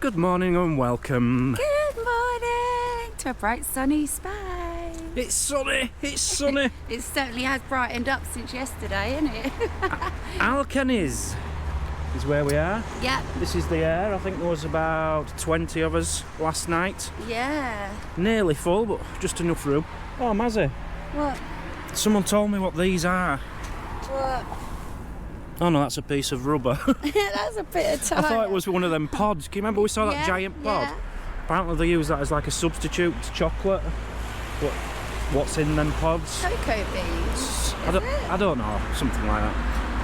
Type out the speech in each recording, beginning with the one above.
Good morning and welcome. Good morning to a bright sunny Spain. It's sunny, it's sunny. It certainly has brightened up since yesterday, isn't it? Alcaniz is where we are. Yeah. This is the air. I think there was about 20 of us last night. Yeah. Nearly full, but just enough room. Oh, Mazzy. What? Someone told me what these are. What? Oh no, that's a piece of rubber. That's a bit of time. I thought it was one of them pods. Can you remember we saw that giant pod? Yeah. Apparently they use that as like a substitute to chocolate. What's in them pods? Cocoa beans. I don't know, something like that.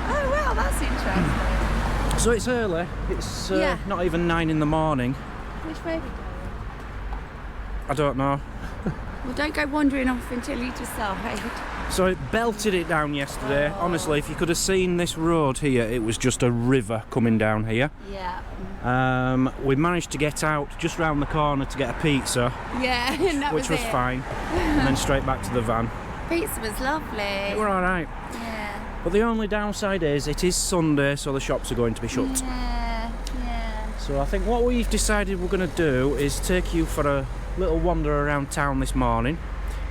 Oh wow, that's interesting. So it's early. It's Yeah. not even 9 in the morning. Which way are we going? I don't know. Well, don't go wandering off until you decide. So it belted it down yesterday. Oh. Honestly, if you could have seen this road here, it was just a river coming down here. Yeah. We managed to get out just round the corner to get a pizza, Yeah, and that which was it. fine, and then straight back to the van. Pizza was lovely. We're all right. Yeah. But the only downside is it is Sunday, so the shops are going to be shut. Yeah. So I think what we've decided we're going to do is take you for a little wander around town this morning,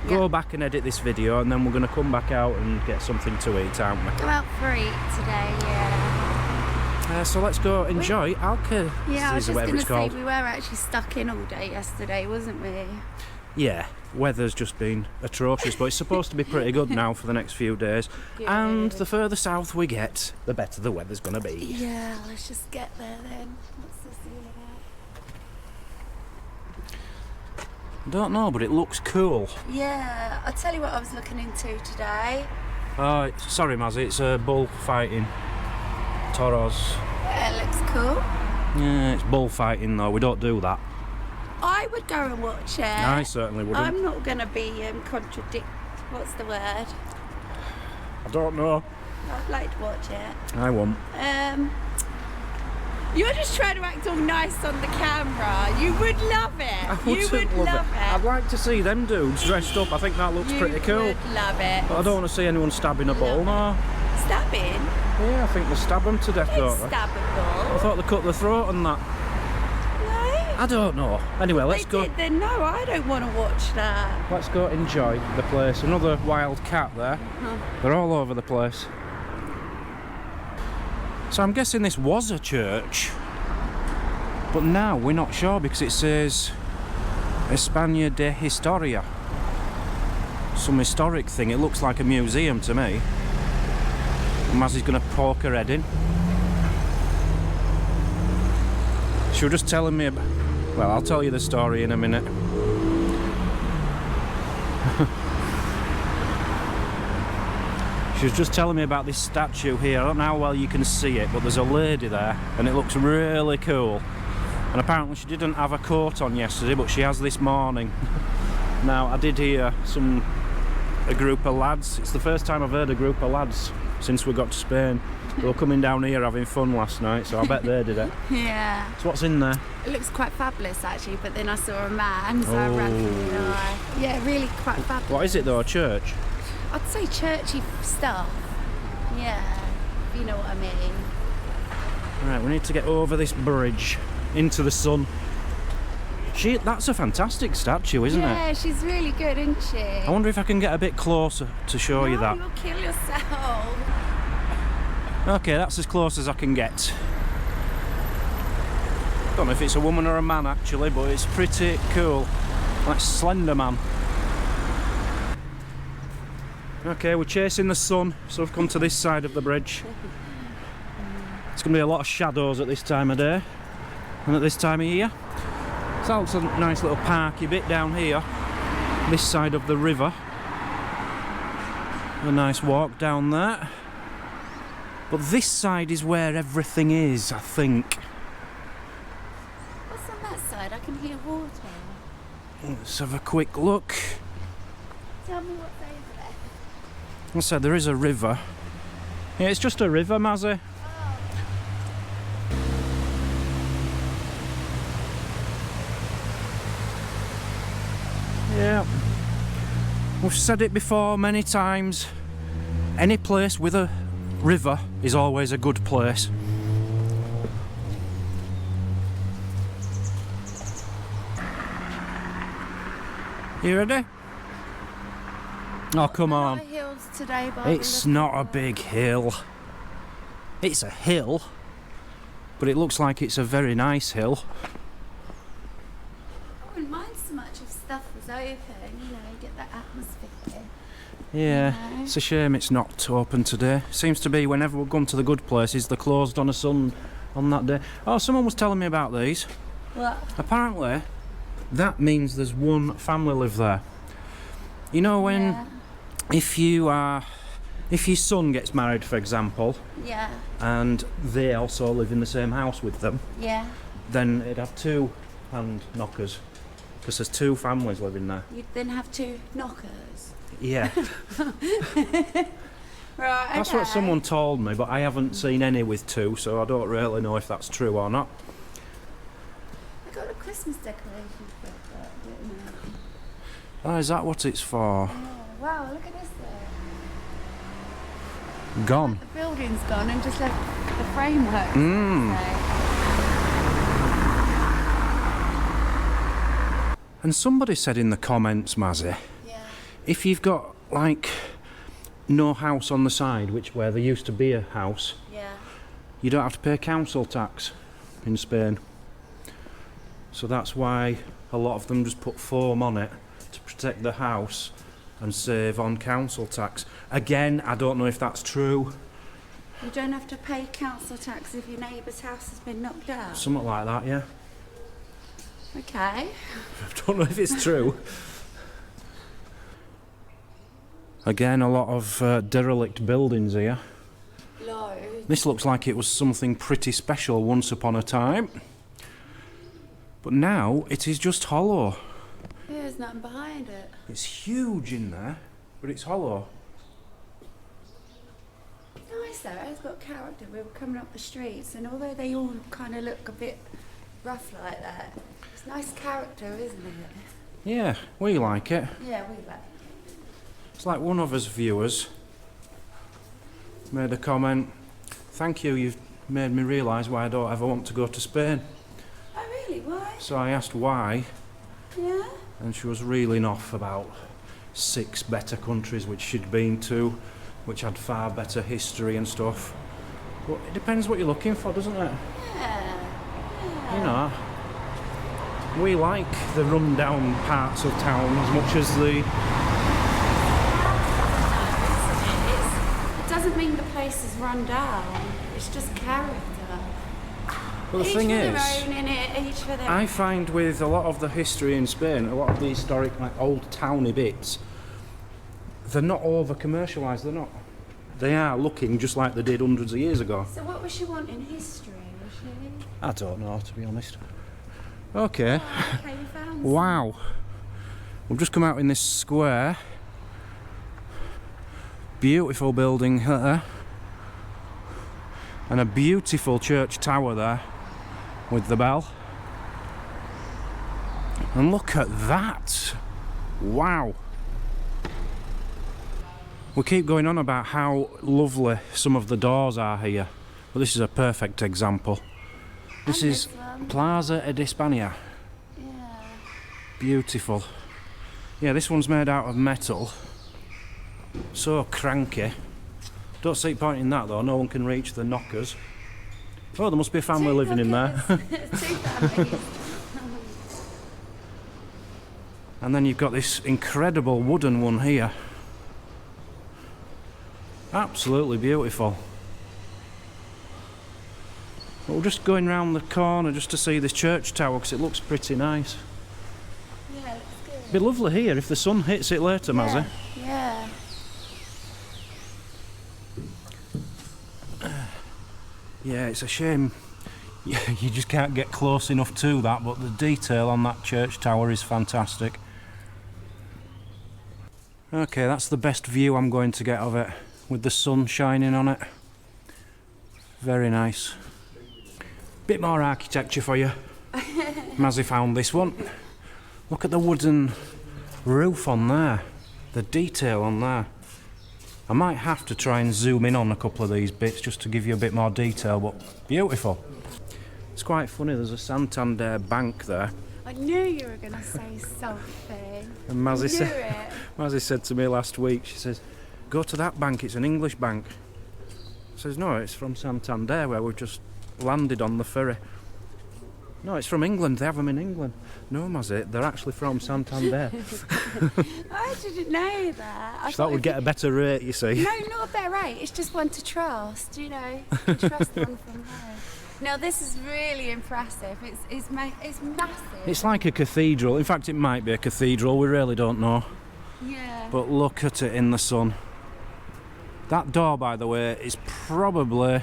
go back and edit this video, and then we're going to come back out and get something to eat, aren't we? Go out for eat today, yeah. So let's go enjoy Alcaniz, Yeah, I was just whatever going it's to say, called. we were actually stuck in all day yesterday, wasn't we? Yeah, weather's just been atrocious, but it's supposed to be pretty good now for the next few days. Good. And the further south we get, the better the weather's going to be. Yeah, let's just get there then. What's this all about? I don't know, but it looks cool. Yeah, I'll tell you what I was looking into today. Oh, sorry, Mazzy, it's bullfighting. Toros. Yeah, it looks cool. Yeah, it's bullfighting though, we don't do that. I would go and watch it. I certainly wouldn't. I'm not going to be what's the word? I don't know. I'd like to watch it. I won't. You're just trying to act all nice on the camera. You would love it. I You would love it. I'd like to see them dudes dressed up. I think that looks pretty cool. You would love it. But I don't want to see anyone stabbing a bull, no. Stabbing? Yeah, I think they stab them to death, It's don't they? I stabbable. thought they cut the throat and that. No? I don't know. Anyway, let's go. Then no, I don't want to watch that. Let's go enjoy the place. Another wild cat there. They're all over the place. So I'm guessing this was a church, but now we're not sure because it says España de Historia. Some historic thing. It looks like a museum to me. Mazzy's going to poke her head in. She was just telling me about... Well, I'll tell you the story in a minute. She was just telling me about this statue here. I don't know how well you can see it, but there's a lady there and it looks really cool. And apparently she didn't have a coat on yesterday, but she has this morning. Now, I did hear a group of lads. It's the first time I've heard a group of lads since we got to Spain. They were coming down here having fun last night, so I bet they did it. Yeah. So what's in there? It looks quite fabulous actually, but then I saw a man, so I ran from the eye. Yeah, really quite fabulous. What is it though, a church? I'd say churchy stuff. Yeah, if you know what I mean. Right, we need to get over this bridge into the sun. That's a fantastic statue, isn't it? Yeah, she's really good, isn't she? I wonder if I can get a bit closer to show you that. You'll kill yourself. Okay, that's as close as I can get. Don't know if it's a woman or a man actually, but it's pretty cool. Like Slender Man. Okay, we're chasing the sun, so we've come to this side of the bridge. It's going to be a lot of shadows at this time of day and at this time of year. So it's a nice little parky bit down here, this side of the river. A nice walk down there. But this side is where everything is, I think. What's on that side? I can hear water. Let's have a quick look. Tell me what's over there. I said there is a river. Yeah, it's just a river, Mazzy. Yeah. We've said it before many times. Any place with a river is always a good place. You ready? Oh, come on. A lot of hills today, but It's not a big hill. It's a hill, but it looks like it's a very nice hill. I wouldn't mind so much if stuff was open, you know, get that atmosphere. Yeah, You know? it's a shame it's not open today. Seems to be whenever we've gone to the good places, they're closed on on that day. Oh, someone was telling me about these. What? Apparently, that means there's one family live there. You know when... Yeah. If your son gets married, for example, Yeah. and they also live in the same house with them, Yeah. then it'd have two hand knockers, because there's two families living there. You'd then have two knockers. Yeah, Right, that's okay. what someone told me, but I haven't seen any with two, so I don't really know if that's true or not. I got a Christmas decoration for that, didn't Oh, is that what it's for? I? Oh, wow, look at this there. Gone. The building's gone and just left the framework. Mm. And somebody said in the comments, Mazzy, Yeah. if you've got like no house on the side, where there used to be a house, Yeah. you don't have to pay council tax in Spain. So that's why a lot of them just put foam on it to protect the house and save on council tax. Again, I don't know if that's true. You don't have to pay council tax if your neighbour's house has been knocked down. Something like that, yeah. Okay. I don't know if it's true. Again, a lot of derelict buildings here. Loads. This looks like it was something pretty special once upon a time. But now it is just hollow. Yeah, there's nothing behind it. It's huge in there, but it's hollow. Nice though, it's got character. We were coming up the streets and although they all kind of look a bit rough like that, it's nice character, isn't it? Yeah, we like it. Yeah, we like it. It's like one of us viewers made a comment, "Thank you, you've made me realise why I don't ever want to go to Spain." Oh really? Why? So I asked why, Yeah? and she was reeling off about 6 better countries which she'd been to, which had far better history and stuff. But it depends what you're looking for, doesn't it? Yeah. You know, we like the run-down parts of town as much as the... It doesn't mean the place is run down, it's just character. But the Each thing for is, their own, innit? Each for their I find with a lot of the history in Spain, a lot of the historic, like old towny bits, they're not over-commercialised, they're not. They are looking just like they did hundreds of years ago. So what was she wanting history, was she? I don't know, to be honest. Okay. Oh, okay, we found Wow. We've just come out in this square. Beautiful building there. And a beautiful church tower there with the bell. And look at that. Wow. We keep going on about how lovely some of the doors are here, but this is a perfect example. This is Plaza de España. Yeah. Beautiful. Yeah, this one's made out of metal. So cranky. Don't see point in that though, no one can reach the knockers. Oh, there must be a family living in there. Two families. And then you've got this incredible wooden one here. Absolutely beautiful. But we're just going round the corner just to see this church tower because it looks pretty nice. Yeah, looks good. It'd be lovely here if the sun hits it later, Mazzy. Yeah. Yeah, it's a shame you just can't get close enough to that, but the detail on that church tower is fantastic. Okay, that's the best view I'm going to get of it, with the sun shining on it. Very nice. Bit more architecture for you. Mazzy found this one. Look at the wooden roof on there, the detail on there. I might have to try and zoom in on a couple of these bits just to give you a bit more detail, but beautiful. It's quite funny, there's a Santander bank there, I knew you were going to say something. And Mazzy I knew it. Mazzy said to me last week, she says, go to that bank, it's an English bank. I says, no, it's from Santander, where we've just landed on the ferry. No, it's from England, they have them in England. No, Mazzy, they're actually from Santander. I didn't know that. I She thought we'd get a better rate, you see. No, not a better rate. It's just one to trust, you know. You can trust one from home. Now, this is really impressive. It's massive. It's like a cathedral. In fact, it might be a cathedral, we really don't know. Yeah. But look at it in the sun. That door, by the way, is probably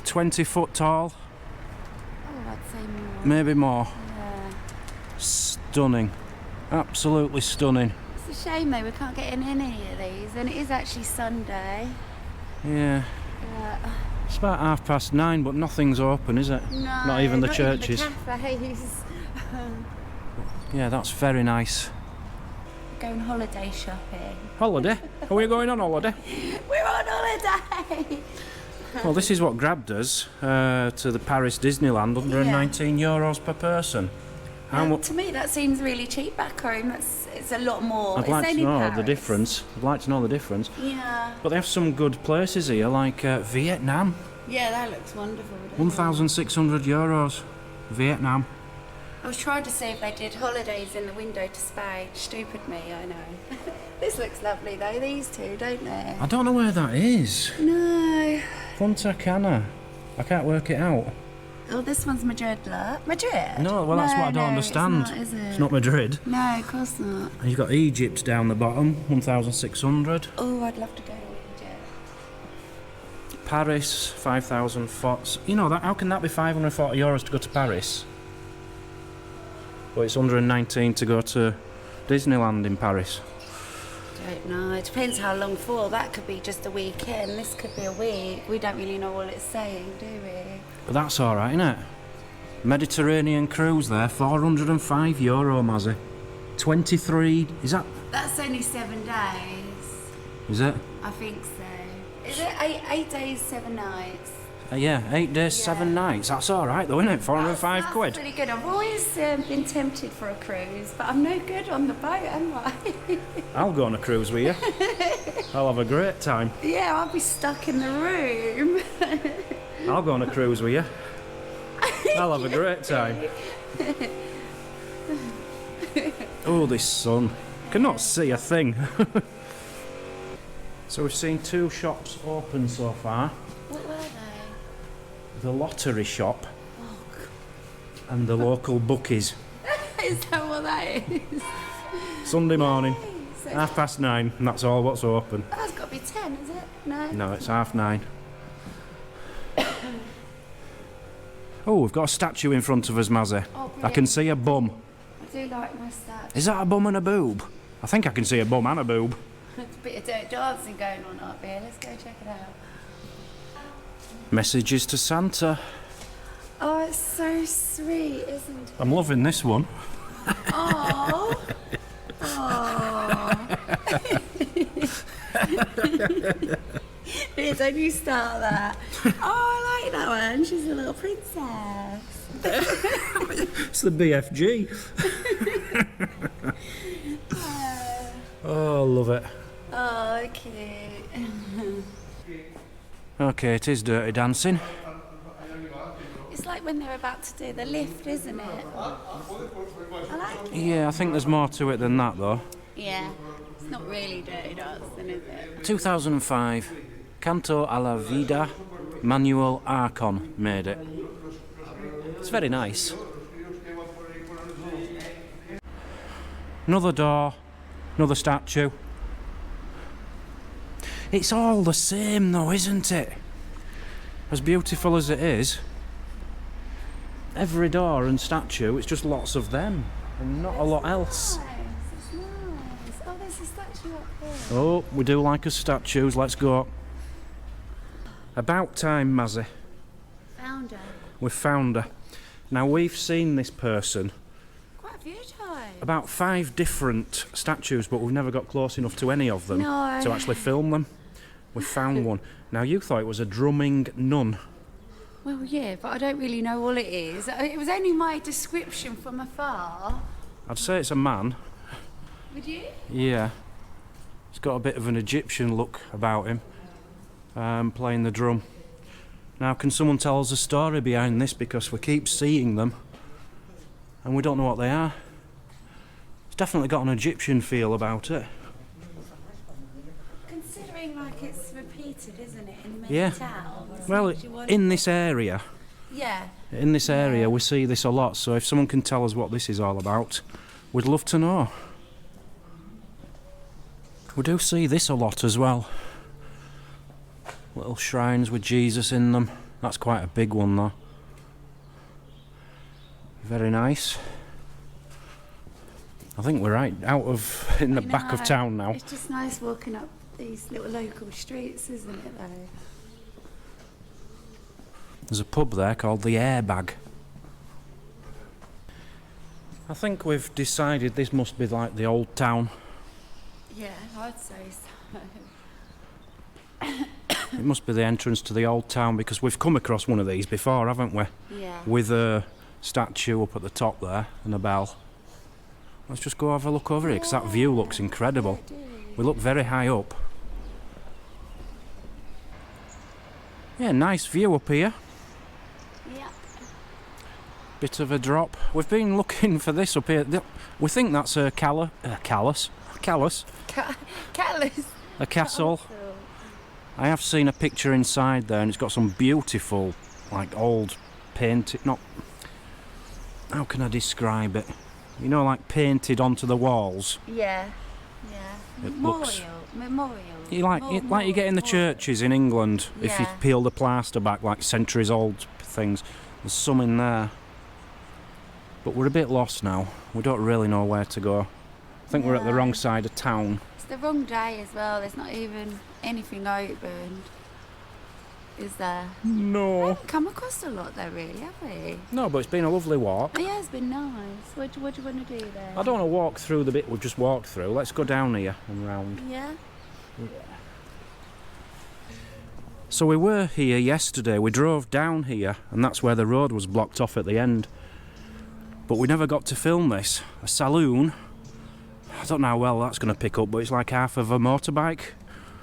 20 foot tall. Oh, I'd say more. Maybe more. Yeah. Stunning. Absolutely stunning. It's a shame, though, we can't get in any of these. And it is actually Sunday. Yeah. It's about 9:30, but nothing's open, is it? No, Not even the churches. Even the cafes. Yeah, that's very nice. Going holiday shopping. Holiday? Are we going on holiday? We're on holiday! Well, this is what grabbed us to the Paris Disneyland, €119 per person. How much? To me, that seems really cheap back home. It's a lot more. I'd like to know Paris. the difference. I'd like to know the difference. Yeah. But they have some good places here, like Vietnam. Yeah, that looks wonderful. €1,600. Vietnam. I was trying to see if they did holidays in the window to Spain. Stupid me, I know. This looks lovely though, these two, don't they? I don't know where that is. No. Punta Cana. I can't work it out. Oh, this one's Madrid, look. Madrid? No, well, that's what I don't understand. It's not, is it? It's not Madrid. No, of course not. And you've got Egypt down the bottom, 1,600. Oh, I'd love to go to Egypt. Paris, 5,000 You know, how can that be €540 to go to Paris? But it's 119 to go to Disneyland in Paris. Don't know. It depends how long for. That could be just a weekend. This could be a week. We don't really know what it's saying, do we? But that's alright, isn't it? Mediterranean cruise there, €405, Mazzy. 23, is that? That's only 7 days. Is it? I think so. Is it 8 days, 7 nights? Yeah, 8 days, 7 nights. That's alright though, isn't it? £405. That's pretty good. I've always been tempted for a cruise, but I'm no good on the boat, am I? I'll go on a cruise with you. I'll have a great time. Yeah, I'll be stuck in the room. I'll go on a cruise with you. I'll have a great time. Oh, this sun. Cannot see a thing. So we've seen 2 shops open so far. What were they? The lottery shop and the local bookies. Is that what that is? Sunday morning, So 9:30, and that's all what's open. that's got to be 10, is it? No. No, it's 9:30. Oh, we've got a statue in front of us, Mazzy. Oh, I can see a bum. I do like my stats. Is that a bum and a boob? I think I can see a bum and a boob. There's a bit of dancing going on up here. Let's go check it out. Messages to Santa. Oh, it's so sweet, isn't it? I'm loving this one. Oh. Oh. Here, don't you start that. Oh, I like that one. She's a little princess. It's the BFG. Oh, love it. Oh, cute. Okay, it is Dirty Dancing. It's like when they're about to do the lift, isn't it? I like it. Yeah, I think there's more to it than that, though. Yeah. It's not really dirty dancing, is it? 2005, Canto alla Vida, Manuel Arcon made it. It's very nice. Another door, another statue. It's all the same though, isn't it? As beautiful as it is, every door and statue, it's just lots of them and not a lot else. Nice, it's nice. Oh, there's a statue up there. Oh, we do like us statues, let's go. About time, Mazzy. Found her. We've found her. Now we've seen this person Quite a few times. about 5 different statues, but we've never got close enough to any of them No. to actually film them. We found one. Now you thought it was a drumming nun. Well, yeah, but I don't really know what it is. It was only my description from afar. I'd say it's a man. Would you? Yeah. He's got a bit of an Egyptian look about him, playing the drum. Now, can someone tell us a story behind this, because we keep seeing them and we don't know what they are. It's definitely got an Egyptian feel about it. Considering like it's repeated, isn't it, in many Yeah. towns? Well, makes you wonder- in this area, Yeah. we see this a lot, so if someone can tell us what this is all about, we'd love to know. We do see this a lot as well. Little shrines with Jesus in them. That's quite a big one though. Very nice. I think we're right out of in the back of town now. It's just nice walking up these little local streets, isn't it, though? There's a pub there called the Airbag. I think we've decided this must be like the old town. Yeah, I'd say so. It must be the entrance to the old town, because we've come across one of these before, haven't we? Yeah. With a statue up at the top there and a bell. Let's just go have a look over here, because that view looks incredible. Yeah, We look very high up. Yeah, nice view up here. yeah. Bit of a drop. We've been looking for this up here. We think that's a callus. Callous. A castle. I have seen a picture inside there, and it's got some beautiful, like, old painted. Not. How can I describe it? You know, like painted onto the walls. Yeah. Yeah. It looks- Memorial. You like you get in the churches in England. If you Yeah. peel the plaster back, like centuries old things. There's some in there. But we're a bit lost now. We don't really know where to go. I think we're at the No. wrong side of town. It's the wrong day as well. There's not even anything open. Is there? We No. haven't come across a lot though, really, have we? No, but it's been a lovely walk. Oh, yeah, it's been nice. What do you want to do there? I don't want to walk through the bit we've just walked through. Let's go down here and round. Yeah? So we were here yesterday. We drove down here, and that's where the road was blocked off at the end. But we never got to film this. A saloon. I don't know how well that's going to pick up, but it's like half of a motorbike.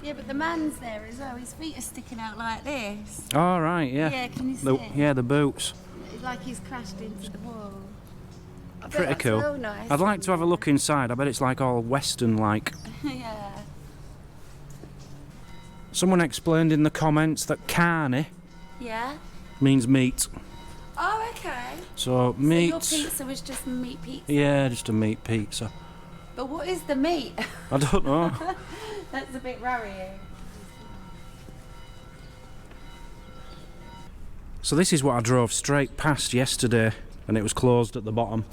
Yeah, but the man's there as well. His feet are sticking out like this. Oh, right, yeah. Yeah, can you see? Yeah, the boots. It's like he's crashed into the wall. I bet Pretty that's cool. real nice. I'd like to have a look inside. I bet it's like all western-like. Yeah. Someone explained in the comments that carne Yeah? means meat. Oh, okay. So So meat. your pizza was just meat pizza. Yeah, just a meat pizza. But what is the meat? I don't know. That's a bit worrying. So this is what I drove straight past yesterday, and it was closed at the bottom.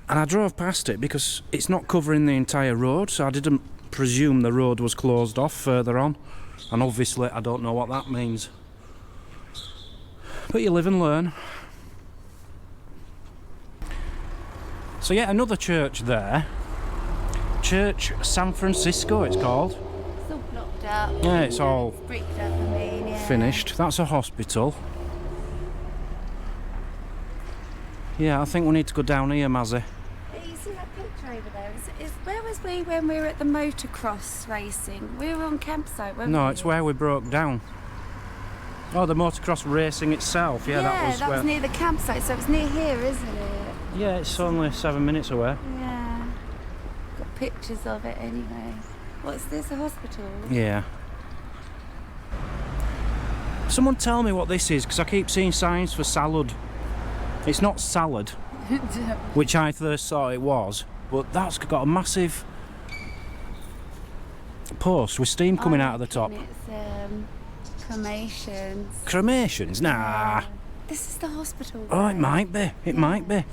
And I drove past it because it's not covering the entire road, so I didn't presume the road was closed off further on. And obviously I don't know what that means. But you live and learn. So yeah, another church there. Church San Francisco it's called. It's all blocked up. Yeah, it's all bricked up, I mean, yeah. finished. That's a hospital. Yeah, I think we need to go down here, Mazzy. Yeah, you see that picture over there? Where was we when we were at the motocross racing? We were on campsite, weren't we? No, it's where we broke down. Oh, the motocross racing itself. Yeah, that was where. near the campsite, so it's near here, isn't it? Yeah, it's only 7 minutes away. Yeah. Got pictures of it anyway. What's this, a hospital? Yeah. Someone tell me what this is, because I keep seeing signs for salad. It's not salad, which I first thought it was, but that's got a massive post with steam coming out of the top. It's cremations. Cremations? Nah. This is the hospital. Oh, it might be. It might be.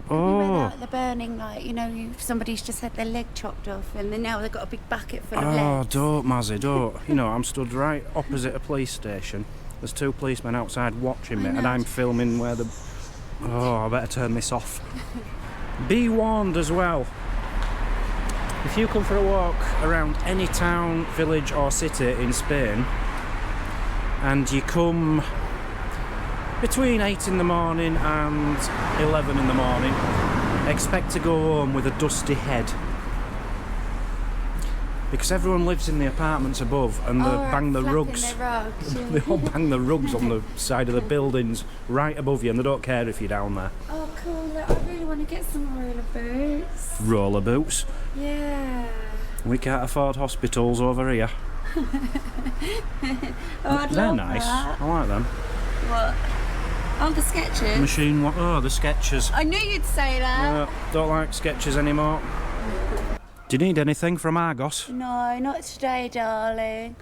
Oh. The burning, like, you know, somebody's just had their leg chopped off and then now they've got a big bucket full of Oh, legs. don't, Mazzy, don't. You know, I'm stood right opposite a police station. There's two policemen outside watching me, and I'm filming where the... Oh, I better turn this off. Be warned as well. If you come for a walk around any town, village or city in Spain, and you come between 8 in the morning and 11 in the morning. Expect to go home with a dusty head. Because everyone lives in the apartments above and they bang the rugs. They all bang the rugs on the side of the buildings right above you and they don't care if you're down there. Oh, cool. Look, I really want to get some roller boots. Roller boots? Yeah. We can't afford hospitals over here. They're nice. That. I like them. What? Oh, the Skechers? Machine what? Oh, the Skechers. I knew you'd say that. Don't like Skechers anymore. Do you need anything from Argos? No, not today, darling.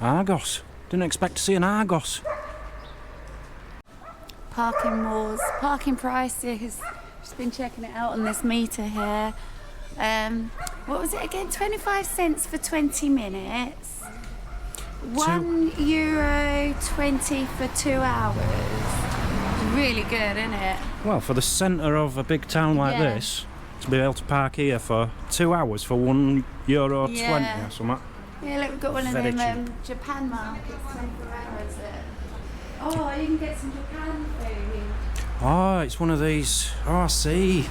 Argos? Didn't expect to see an Argos. Parking malls, parking prices. Just been checking it out on this meter here. What was it again? 25 cents for 20 minutes. €1.20 for 2 hours. Really good, isn't it? Well, for the centre of a big town like this, to be able to park here for 2 hours for €1.20 or something. Yeah, look, we've got one of them Japan markets, 24 hours. Oh, you can get some Japan food. Oh, it's one of these. Oh, I see.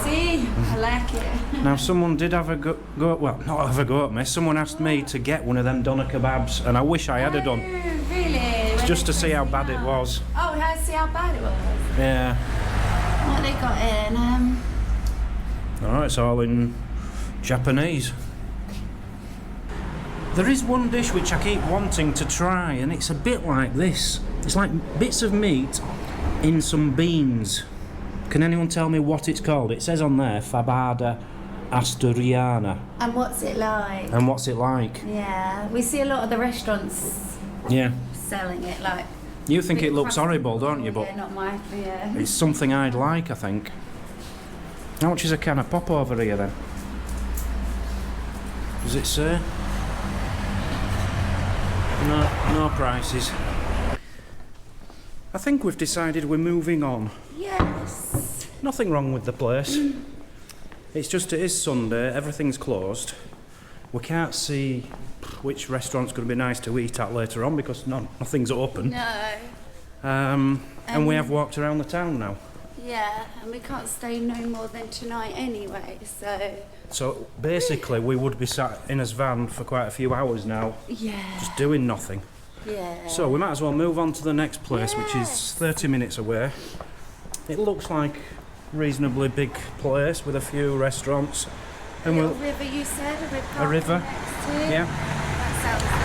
See, I like it. Now, someone did have a go, well, not have a go at me. Someone asked me to get one of them doner kebabs, and I wish I had done. Really? Just to see how bad it was. Oh, see how bad it was? Yeah. What they got in? Oh, it's all in Japanese. There is one dish which I keep wanting to try, and it's a bit like this. It's like bits of meat in some beans. Can anyone tell me what it's called? It says on there, fabada asturiana. And what's it like? And what's it like? Yeah, we see a lot of the restaurants selling it like... You think it looks horrible, don't you? But yeah, not my... Yeah. it's something I'd like, I think. How much is a can of pop over here then? Does it say? No prices. I think we've decided we're moving on. Yes. Nothing wrong with the place. It's just it is Sunday, everything's closed. We can't see which restaurant's going to be nice to eat at later on because nothing's open. No. And we have walked around the town now. Yeah, and we can't stay no more than tonight anyway, so... So basically we would be sat in his van for quite a few hours now. Yeah. Just doing nothing. Yeah. So we might as well move on to the next place, which is 30 minutes away. It looks like a reasonably big place with a few restaurants. And a river, you said? A river. Next to? Yeah. That sounds nice.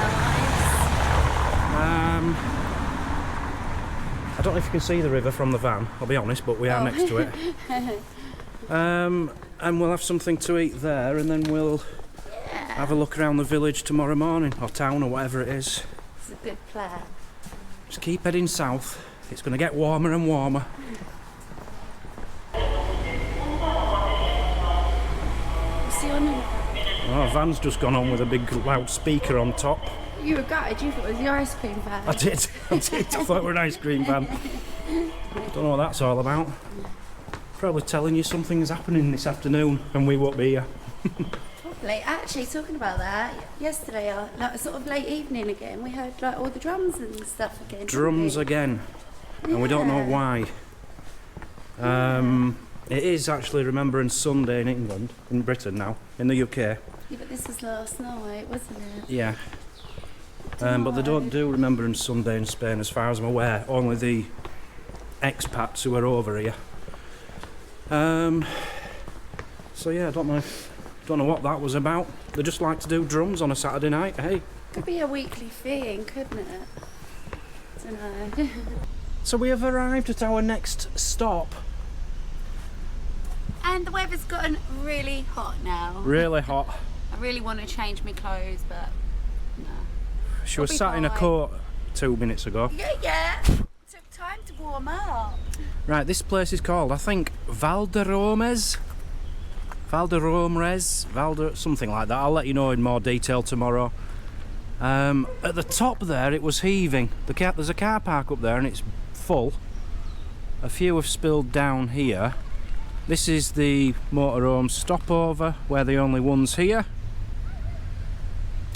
I don't know if you can see the river from the van, I'll be honest, but we are next to it. And we'll have something to eat there, and then we'll have a look around the village tomorrow morning, or town, or whatever it is. It's a good plan. Just keep heading south. It's going to get warmer and warmer. Oh, van's just gone on with a big loudspeaker on top. You were gutted, you thought it was the ice cream van. I did. I thought it was an ice cream van. Don't know what that's all about. Probably telling you something's happening this afternoon and we won't be here. Probably. Actually, talking about that, yesterday, like sort of late evening again, we heard like all the drums and stuff again. Drums again. And we don't know why. It is actually Remembrance Sunday in England, in Britain now, in the UK. Yeah, but this was last night, wasn't it? Yeah. But they don't do Remembrance Sunday in Spain as far as I'm aware, only the expats who are over here. So yeah, I don't know what that was about. They just like to do drums on a Saturday night, hey? Could be a weekly thing, couldn't it? I don't know. So we have arrived at our next stop. And the weather's gotten really hot now. Really hot. I really want to change my clothes, but no. She was sat in a coat 2 minutes ago. Yeah. Took time to warm up. Right, this place is called, I think, Valderrobres, something like that. I'll let you know in more detail tomorrow. At the top there, it was heaving. There's a car park up there and it's full. A few have spilled down here. This is the motorhome stopover. We're the only ones here.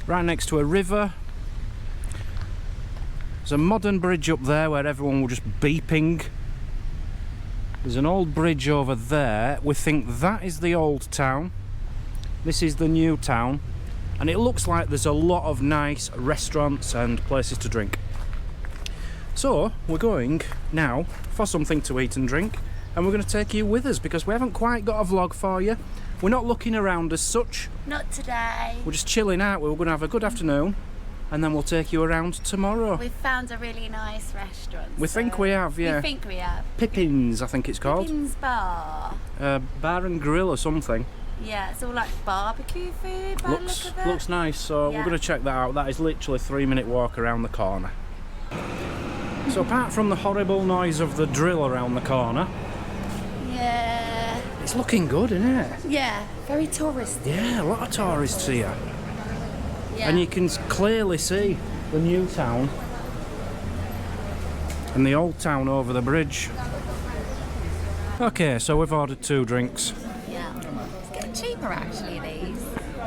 Right next to a river. There's a modern bridge up there where everyone will just beeping. There's an old bridge over there. We think that is the old town. This is the new town. And it looks like there's a lot of nice restaurants and places to drink. So we're going now for something to eat and drink, and we're going to take you with us because we haven't quite got a vlog for you. We're not looking around as such. Not today. We're just chilling out. We're going to have a good afternoon, and then we'll take you around tomorrow. We've found a really nice restaurant. We think we have, yeah. We think we have. Pippin's, I think it's called. Pippin's Bar. Bar and grill or something. Yeah, it's all like barbecue food by the look of it. Looks nice, so we're going to check that out. That is literally a 3-minute walk around the corner. So apart from the horrible noise of the drill around the corner, yeah, it's looking good, isn't it? Yeah, very touristy. Yeah, a lot of tourists here. Yeah. And you can clearly see the new town and the old town over the bridge. Okay, so we've ordered 2 drinks. Yeah. It's getting cheaper actually, these.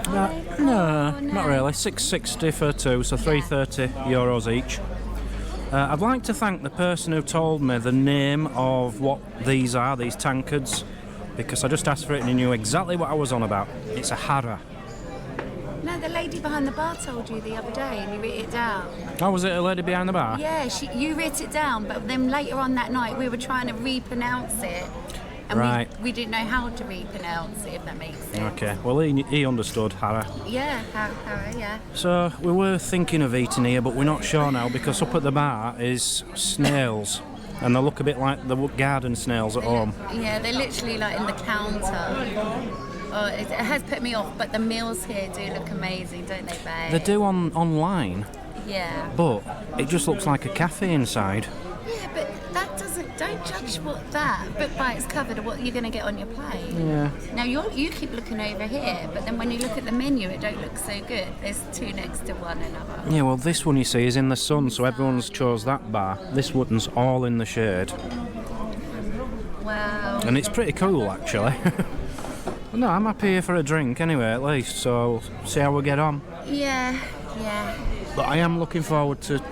No, not really. $6.60 for 2, so €3.30 each. I'd like to thank the person who told me the name of what these are, these tankards, because I just asked for it and he knew exactly what I was on about. It's a harra. No, the lady behind the bar told you the other day and you wrote it down. Oh, was it a lady behind the bar? Yeah, you wrote it down, but then later on that night we were trying to repronounce it. And right. we didn't know how to repronounce it, if that makes sense. Okay, well he understood harra. Yeah, harra, yeah. So we were thinking of eating here, but we're not sure now because up at the bar is snails. And they look a bit like the garden snails at home. Yeah, they're literally like in the counter. Oh, it has put me off, but the meals here do look amazing, don't they, babe? They do online. Yeah. But it just looks like a cafe inside. Yeah, but that doesn't. Don't judge what that book by its cover to what you're going to get on your plate. Yeah. Now you keep looking over here, but then when you look at the menu, it don't look so good. There's 2 next to one another. Yeah, well, this one you see is in the sun, so everyone's chose that bar. This one's all in the shade. Wow. And it's pretty cool, actually. No, I'm happy here for a drink anyway, at least, so see how we get on. Yeah, yeah. But I am looking forward to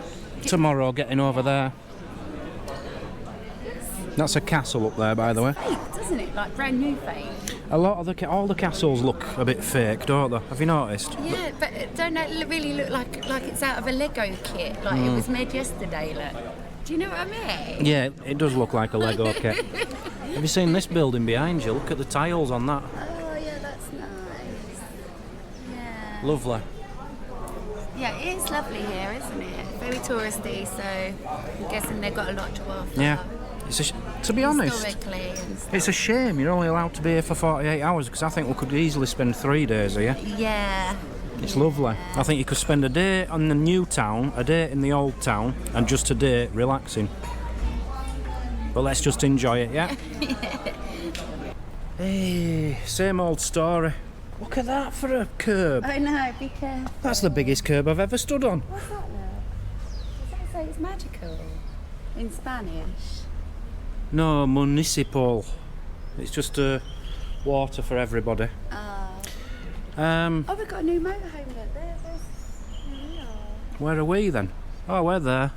tomorrow getting over there. That's a castle up there, by the way. Fake, doesn't it? Like brand new fake. A lot of all the castles look a bit fake, don't they? Have you noticed? Yeah, but don't they really look like it's out of a Lego kit? Like it was made yesterday. Look. Do you know what I mean? Yeah, it does look like a Lego kit. Have you seen this building behind you? Look at the tiles on that. Oh yeah, that's nice. Yeah. Lovely. Yeah, it is lovely here, isn't it? Very touristy, so I'm guessing they've got a lot to offer. Yeah. To be honest, Historically and stuff. it's a shame you're only allowed to be here for 48 hours because I think we could easily spend 3 days here. Yeah. It's lovely. I think you could spend a day on the new town, a day in the old town, and just a day relaxing. But let's just enjoy it, yeah? Hey, same old story. Look at that for a curb. I know, be careful. That's the biggest curb I've ever stood on. What's that, love? Does that say it's magical? In Spanish? No, municipal. It's just water for everybody. Oh, we've got a new motorhome look. There we are. Where are we then? Oh, we're there.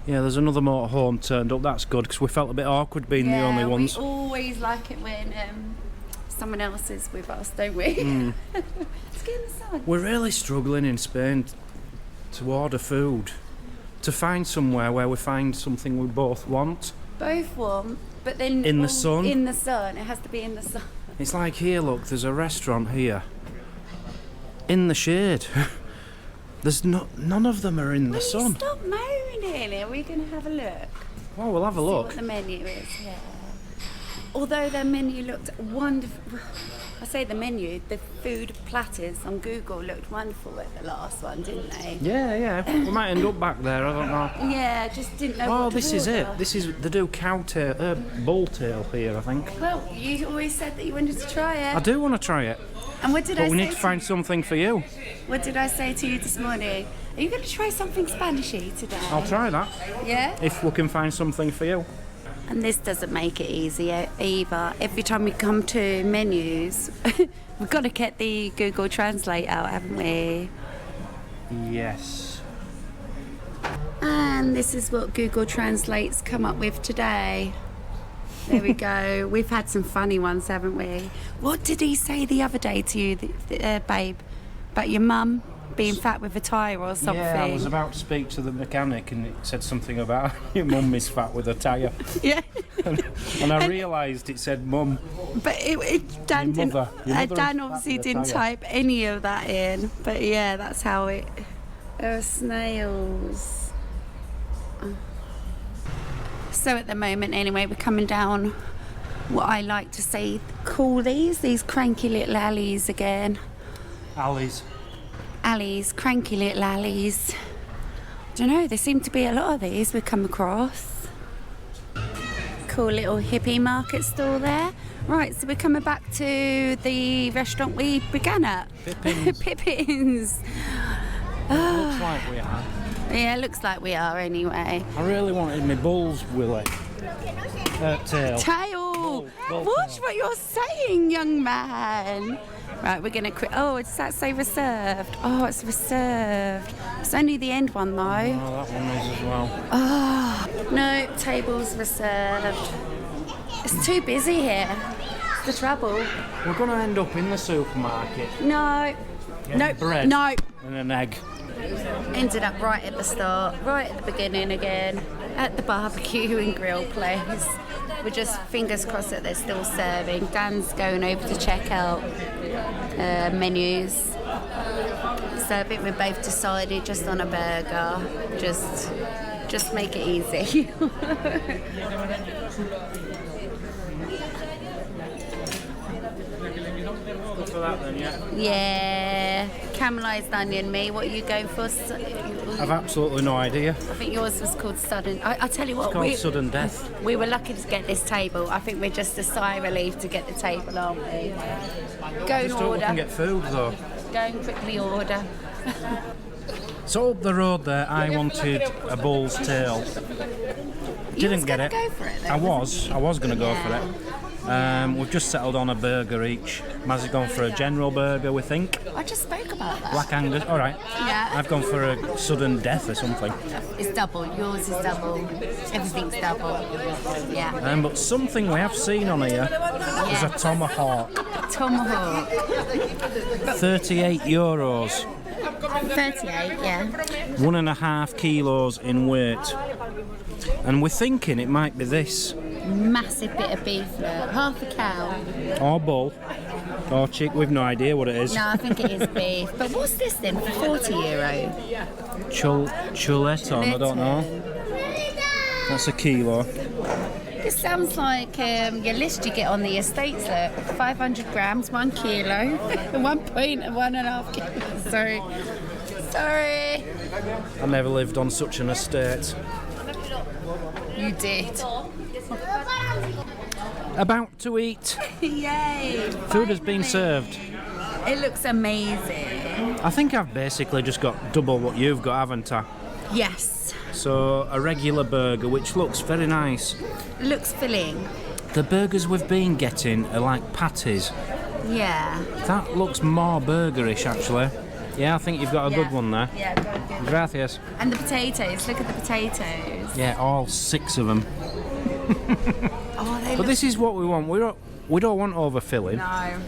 Yeah, there's another motorhome turned up. That's good because we felt a bit awkward being the only ones. We always like it when someone else is with us, don't we? Let's get in the sun. We're really struggling in Spain to order food, to find somewhere where we find something we both want. Both want, but then In the sun? In the sun. It has to be in the sun. It's like here, look, there's a restaurant here. In the shade. There's none of them are in the sun. Stop moaning. Are we going to have a look? Oh, we'll have a See look. what the menu is, yeah. Although their menu looked wonderful. I say the menu, the food platters on Google looked wonderful at the last one, didn't they? Yeah. We might end up back there, I don't know. Yeah, just didn't know Oh, what to this is it. order. They do bull tail here, I think. Well, you always said that you wanted to try it. I do want to try it, And what did I but we say need to find something for you. What did I say to you this morning? Are you going to try something Spanishy today? I'll try that, Yeah? if we can find something for you. And this doesn't make it easy either. Every time we come to menus, we've got to get the Google Translate out, haven't we? Yes. And And this is what Google Translate's come up with today. There we go. We've had some funny ones, haven't we? What did he say the other day to you, babe? About your mum being fat with a tyre or something? Yeah, I was about to speak to the mechanic and it said something about your mum is fat with a tyre. Yeah. and I realised it said mum. But Dan, Your mother Dan obviously didn't type any of that in. But yeah, that's how it... There are snails. So at the moment, anyway, we're coming down what I like to say, call these cranky little alleys again. Alleys. Alleys, cranky little alleys. I don't know, there seem to be a lot of these we've come across. Cool little hippie market stall there. Right, so we're coming back to the restaurant we began at. Pippins. Pippins. Looks like we are. Yeah, looks like we are anyway. I really wanted my bull's willy. Tail. Tail! Bull Watch tail. what you're saying, young man. Right, we're going to quit. Oh, does that say reserved? Oh, it's reserved. It's only the end one, though. Oh, that one is as well. Oh, no, table's reserved. It's too busy here. It's the trouble. We're going to end up in the supermarket. No. Getting No. bread No. and an egg. Ended up right at the start, right at the beginning again, at the barbecue and grill place. We're just fingers crossed that they're still serving. Dan's going over to check out menus. So I think we've both decided just on a burger, just make it easy. Go for that then, yeah. Yeah, caramelised onion. Me, what are you going for? I've absolutely no idea. I think yours was called sudden. I tell you what, It's called sudden death. we were lucky to get this table. I think we're just a sigh of relief to get the table, aren't we? Go and Just hope we order. can get food though. Go and quickly order. So up the road there, I wanted a bull's tail. Didn't get it. Go for it, though, I was going to go Yeah. for it. We've just settled on a burger each. Maz has gone for a general burger, we think. I just spoke about that. Black Angus. All right. Yeah. I've gone for a sudden death or something. It's double. Yours is double. Everything's double. Yeah. But something we have seen on here is a tomahawk. Tomahawk. 38 euros. 38. Yeah. 1.5 kilos in weight. And we're thinking it might be this. Massive bit of beef. Look. Half a cow. Or bull. Or chick. We've no idea what it is. No, I think it is beef. But what's this then for 40 euro? Chuleton, I don't know. That's a kilo. This sounds like your list you get on the estates. Look, 500 grams, 1 kilo, 1.5 kilos. Sorry. I never lived on such an estate. You did. About to eat. Yay! Food has been served. It looks amazing. I think I've basically just got double what you've got, haven't I? Yes. So a regular burger, which looks very nice. Looks filling. The burgers we've been getting are like patties. Yeah. That looks more burgerish, actually. Yeah, I think you've got a good one there. Yeah, good. Gracias. And the potatoes. Look at the potatoes. Yeah, all 6 of them. Oh, they But look... this is what we want. We don't want overfilling. No.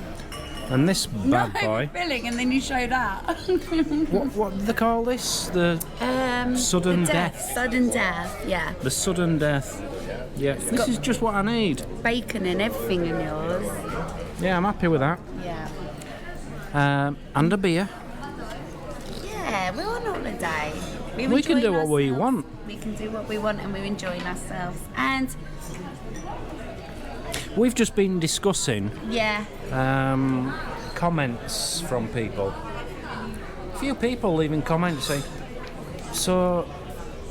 And this bad boy. Filling, and then you show that. What do they call this? The sudden the death. Sudden death, yeah. The sudden death. Yeah, this is just what I need. Bacon and everything in yours. Yeah, I'm happy with that. Yeah. And a beer. Yeah, we're on holiday. We can do what we want. We can do what we want and we're enjoying ourselves. And We've just been discussing yeah, comments from people. A few people leaving comments saying, so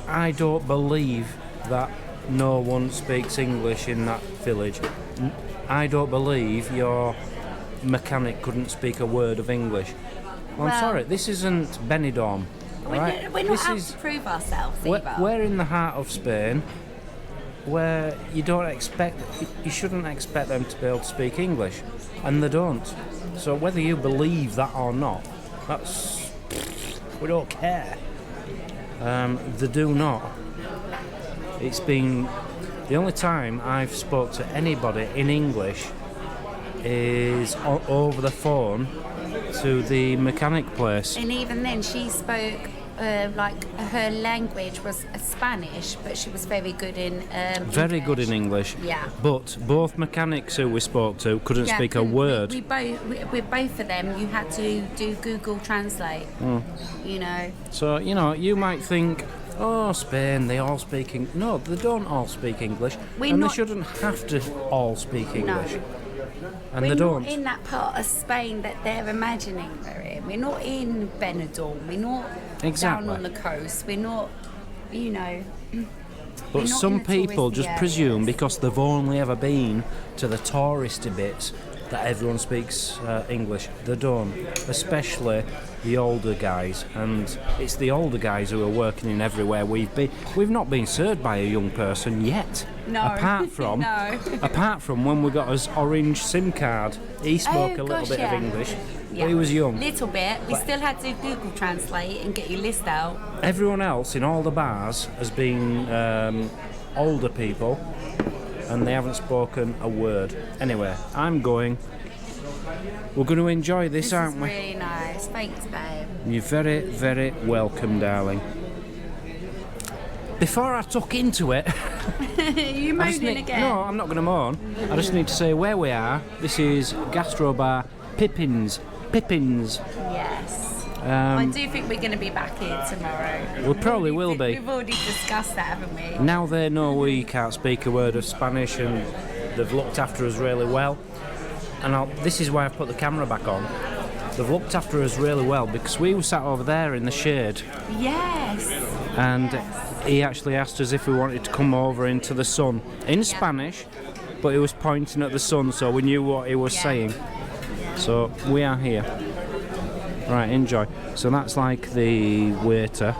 I don't believe that no one speaks English in that village. I don't believe your mechanic couldn't speak a word of English. Well, I'm sorry, this isn't Benidorm. Right? we're not out to prove ourselves either. We're in the heart of Spain, where you shouldn't expect them to be able to speak English, and they don't. So whether you believe that or not, we don't care. They do not. It's been the only time I've spoke to anybody in English is over the phone to the mechanic place. And even then, she spoke like her language was Spanish, but she was very good in Very English. good in English. Yeah. But both mechanics who we spoke to couldn't speak a word. With both of them, you had to do Google Translate. You know. So, you know, you might think, oh, Spain, they all speak English. No, they don't all speak English. They shouldn't have to all speak English. No. And we're they don't. not in that part of Spain that they're imagining we're in. We're not in Benidorm. We're not down on the coast. We're not, you know. But some people just presume because they've only ever been to the touristy bits that everyone speaks English. They don't, especially the older guys. And it's the older guys who are working in everywhere we've been. We've not been served by a young person yet. No. Apart from, apart from when we got his orange SIM card, he spoke a little bit of English. Yeah. But he was young. Little bit. We still had to Google Translate and get your list out. Everyone else in all the bars has been older people, and they haven't spoken a word. Anyway, I'm going. We're going to enjoy this, aren't we? This is really nice. Thanks, babe. You're very, very welcome, darling. Before I tuck into it... You moaning again? No, I'm not going to moan. I just need to say where we are. This is Gastro Bar Pippins. Yes. I do think we're going to be back here tomorrow. We probably will be. We've already discussed that, haven't we? Now they know we can't speak a word of Spanish and they've looked after us really well. And this is why I've put the camera back on. They've looked after us really well because we were sat over there in the shade. Yes. And he actually asked us if we wanted to come over into the sun in Spanish, but he was pointing at the sun, so we knew what he was saying. So we are here. Right, enjoy. So that's like the waiter,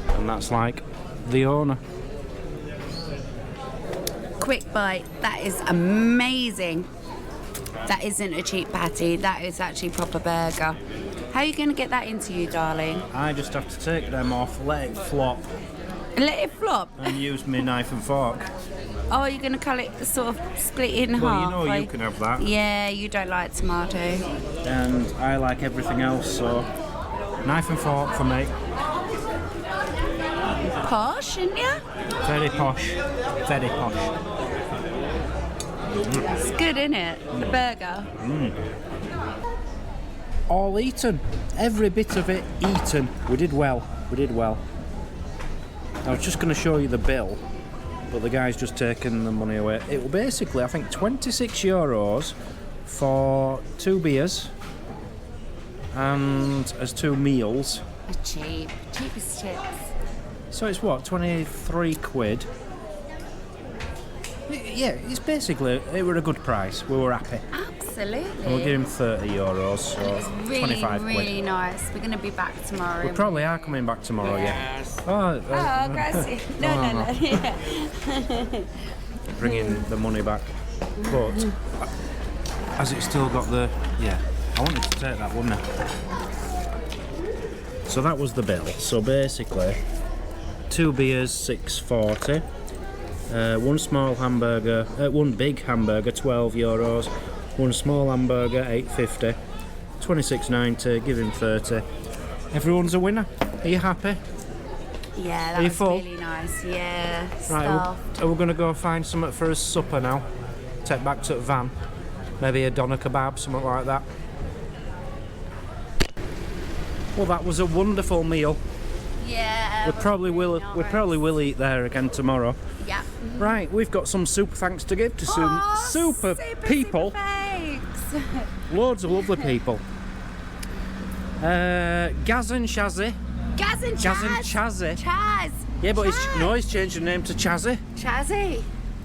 and that's like the owner. Quick bite. That is amazing. That isn't a cheap patty. That is actually proper burger. How are you going to get that into you, darling? I just have to take them off, let it flop. Let it flop? And use my knife and fork. Oh, you're going to cut it, sort of split it in half? Well, you know you can have that. Yeah, you don't like tomato. And I like everything else, so knife and fork for me. Posh, isn't you? Very posh. Very posh. It's good, isn't it? The burger. All eaten. Every bit of it eaten. We did well. We did well. I was just going to show you the bill, but the guy's just taken the money away. It will basically, I think, €26 for 2 beers and as 2 meals. Cheap. Cheap as chips. So it's what, 23 quid? Yeah, it's basically, it were a good price. We were happy. Absolutely. And we'll give him €30, so It's really, 25 quid. really nice. We're going to be back tomorrow. We probably are coming back tomorrow, Yes. yeah. Oh, gracias. No. Yeah. Bringing the money back. But, has it still got the... Yeah, I wanted to take that, wouldn't I? So that was the bill. So basically, 2 beers, €6.40. One small hamburger, one big hamburger, €12. One small hamburger, €8.50. $26.90. Give him 30. Everyone's a winner. Are you happy? Yeah, that Are you was full? really nice. Yeah, Right, stuffed. are we going to go find something for his supper now? Take back to the van. Maybe a doner kebab, something like that. Well, that was a wonderful meal. Yeah. We probably will eat there again tomorrow. Yeah. Right, we've got some super thanks to give to some super people. Super thanks. Loads of lovely people. Gaz and Shazzy. Gaz and Chazzy. Chaz. Yeah, but he's changed the name to Chazzy. Chazzy.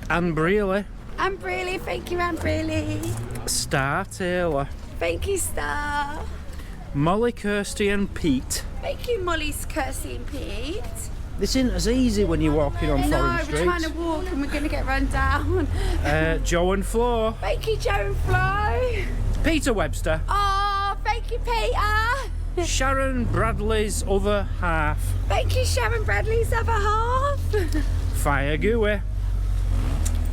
Anne Brealey. Anne Brealey. Thank you, Anne Brealey. Star Taylor. Thank you, Star. Molly, Kirsty and Pete. Thank you, Molly's Kirsty and Pete. This isn't as easy when you're walking on foreign we're streets. trying to walk and we're going to get run down. Joe and Flo. Thank you, Joe and Flo. Peter Webster. Oh, thank you, Peter. Sharon Bradley's other half. Thank you, Sharon Bradley's other half. Fire Gooey.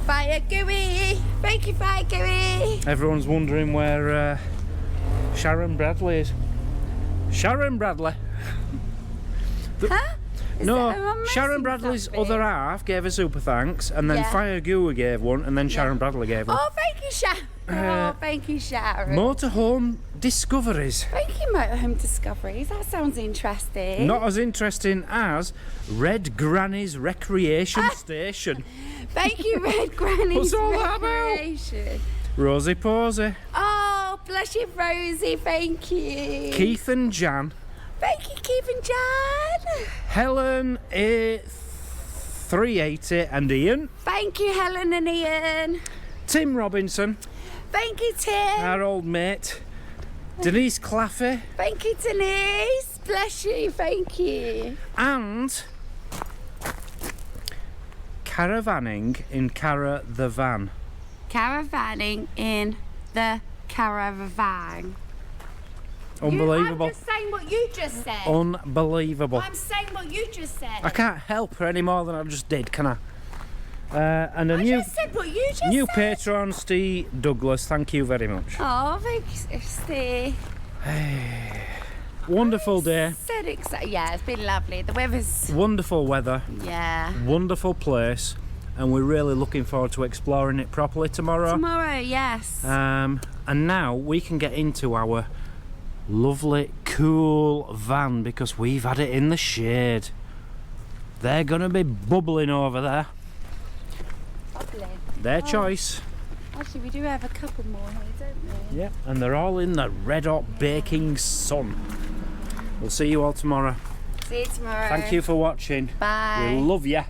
Fire Gooey. Thank you, Fire Gooey. Everyone's wondering where Sharon Bradley is. Sharon Bradley. Huh? Is that No, her mum Sharon missing Bradley's something? other half gave a super thanks, and then Yeah. Fire Gooey gave one, and then Sharon Bradley gave one. Oh, thank you, Sharon. Oh, thank you, Sharon. Motorhome Discoveries. Thank you, Motorhome Discoveries. That sounds interesting. Not as interesting as Red Granny's Recreation Station. Thank you, Red Granny's What's all that about? Recreation. Rosie Posey. Oh, bless you, Rosie. Thank you. Keith and Jan. Thank you, Keith and Jan. Helen A380 and Ian. Thank you, Helen and Ian. Tim Robinson. Thank you, Tim. Our old mate. Denise Claffey. Thank you, Denise. Bless you. Thank you. And caravanning in Cara the Van. Caravanning in the caravan. Unbelievable. I'm just saying what you just said. Unbelievable. I'm saying what you just said. I can't help her any more than I just did, can I? And a I new just said what you just new said. patron, Steve Douglas. Thank you very much. Oh, thanks, Steve. Wonderful day. Yeah, it's been lovely. The weather's Wonderful weather. yeah. Wonderful place. And we're really looking forward to exploring it properly tomorrow. Tomorrow, yes. And now we can get into our lovely, cool van because we've had it in the shade. They're going to be bubbling over there. Bubbling. Their choice. Actually, we do have a couple more here, don't we? Yeah, and they're all in the red hot baking sun. We'll see you all tomorrow. See you tomorrow. Thank you for watching. Bye. We love you.